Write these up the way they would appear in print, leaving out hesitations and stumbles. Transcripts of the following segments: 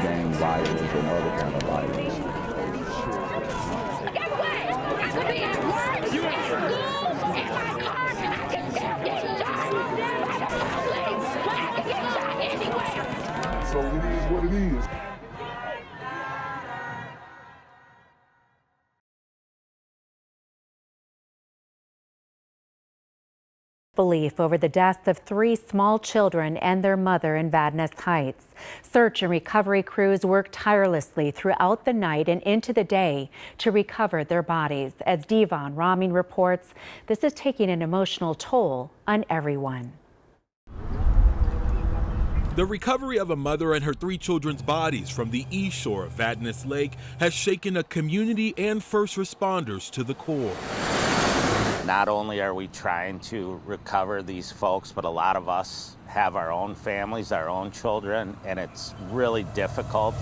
gang violence and other kind of violence. Get away! I could be at work, at school, in my car, I can still get shot by the police. I can get shot anywhere. So it is what it is. Belief over the deaths of 3 small children and their mother in Vadnais Heights. Search and recovery crews worked tirelessly throughout the night and into the day to recover their bodies. As Devon Raming reports, this is taking an emotional toll on everyone. The recovery of a mother and her 3 children's bodies from the east shore of Vadnais Lake has shaken a community and first responders to the core. Not only are we trying to recover these folks, but a lot of us have our own families, our own children, and it's really difficult.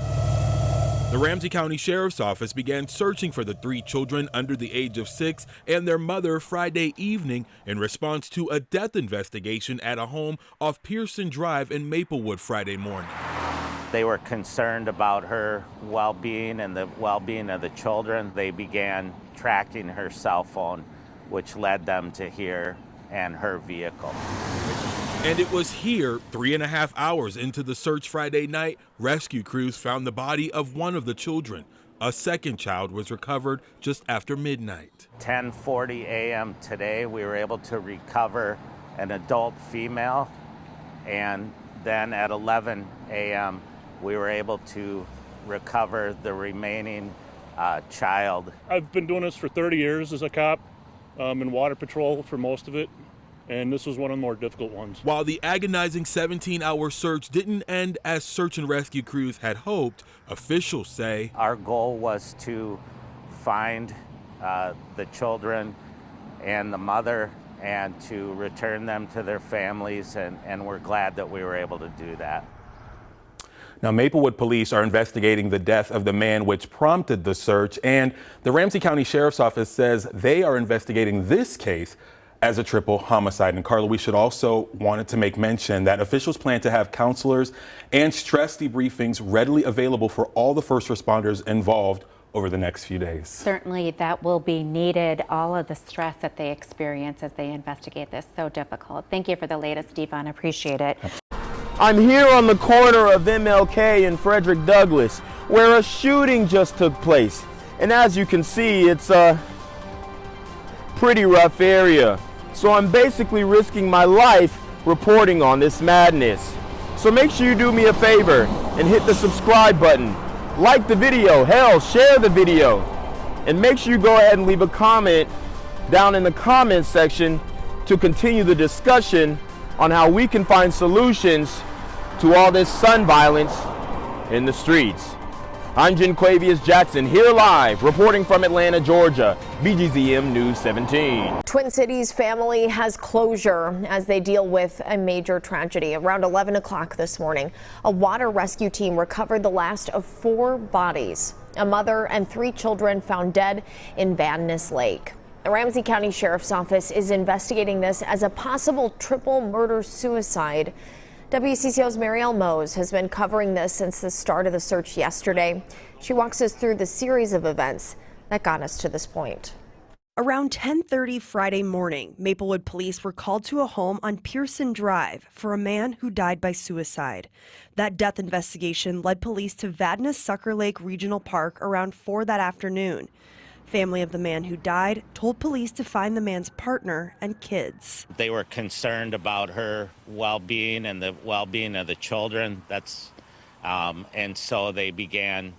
The Ramsey County Sheriff's Office began searching for the 3 children under the age of 6 and their mother Friday evening in response to a death investigation at a home off Pearson Drive in Maplewood Friday morning. They were concerned about her well-being and the well-being of the children. They began tracking her cell phone, which led them to here and her vehicle. And it was here, 3.5 hours into the search Friday night, rescue crews found the body of one of the children. A second child was recovered just after midnight. 10:40 a.m. today, we were able to recover an adult female, and then at 11 a.m., we were able to recover the remaining child. I've been doing this for 30 years as a cop. In water patrol for most of it, and this was one of the more difficult ones. While the agonizing 17-hour search didn't end as search and rescue crews had hoped, officials say our goal was to find the children and the mother and to return them to their families, and we're glad that we were able to do that. Now, Maplewood police are investigating the death of the man which prompted the search, and the Ramsey County Sheriff's Office says they are investigating this case as a triple homicide. And Carla, we should also wanted to make mention that officials plan to have counselors and stress debriefings readily available for all the first responders involved over the next few days. Certainly that will be needed, all of the stress that they experience as they investigate this. So difficult. Thank you for the latest, Devon. Appreciate it. I'm here on the corner of MLK and Frederick Douglass, where a shooting just took place. And as you can see, it's a pretty rough area. So I'm basically risking my life reporting on this madness. So make sure you do me a favor and hit the subscribe button. Like the video, hell, share the video. And make sure you go ahead and leave a comment down in the comments section to continue the discussion on how we can find solutions to all this son violence in the streets. I'm Jenquavius Jackson, here live, reporting from Atlanta, Georgia, BGZM News 17. Twin Cities family has closure as they deal with a major tragedy. Around 11 o'clock this morning, a water rescue team recovered the last of 4 bodies. A mother and 3 children found dead in Vadnais Lake. The Ramsey County Sheriff's Office is investigating this as a possible triple murder-suicide. WCCO's Marielle Mose has been covering this since the start of the search yesterday. She walks us through the series of events that got us to this point. Around 10:30 Friday morning, Maplewood police were called to a home on Pearson Drive for a man who died by suicide. That death investigation led police to Vadnais Sucker Lake Regional Park around 4 that afternoon. Family of the man who died told police to find the man's partner and kids. They were concerned about her well-being and the well-being of the children. And so they began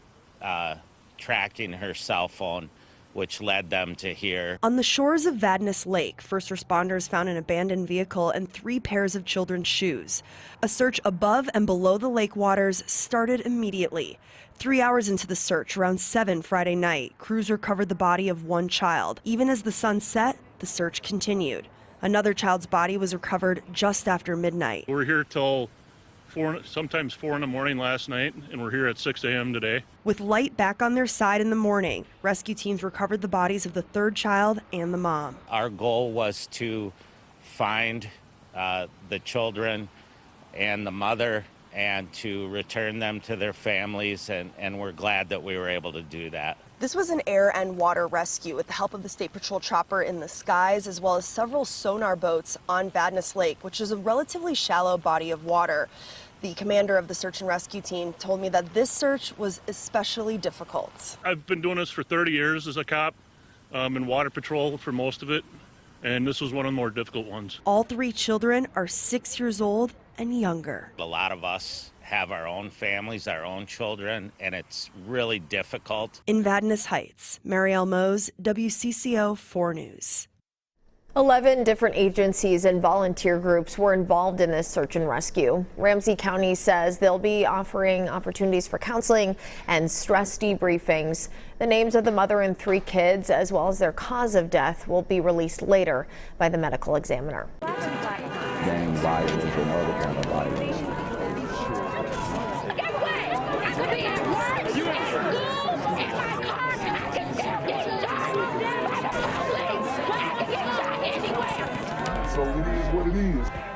tracking her cell phone, which led them to here. On the shores of Vadnais Lake, first responders found an abandoned vehicle and 3 pairs of children's shoes. A search above and below the lake waters started immediately. 3 hours into the search, around 7 Friday night, crews recovered the body of 1 child. Even as the sun set, the search continued. Another child's body was recovered just after midnight. We're here till 4, sometimes 4 in the morning last night, and we're here at 6 a.m. today. With light back on their side in the morning, rescue teams recovered the bodies of the 3rd child and the mom. Our goal was to find the children and the mother and to return them to their families, and we're glad that we were able to do that. This was an air and water rescue with the help of the State Patrol chopper in the skies, as well as several sonar boats on Vadnais Lake, which is a relatively shallow body of water. The commander of the search and rescue team told me that this search was especially difficult. I've been doing this for 30 years as a cop, in water patrol for most of it, and this was one of the more difficult ones. All 3 children are 6 years old and younger. A lot of us have our own families, our own children, and it's really difficult. In Vadnais Heights, Marielle Mose, WCCO 4 News. 11 different agencies and volunteer groups were involved in this search and rescue. Ramsey County says they'll be offering opportunities for counseling and stress debriefings. The names of the mother and 3 kids, as well as their cause of death, will be released later by the medical examiner. Gang violence and other kind of violence. Guess what? I could be at work, at school, in my car, and I can still get shot by the police. I can get shot anywhere. So it is what it is.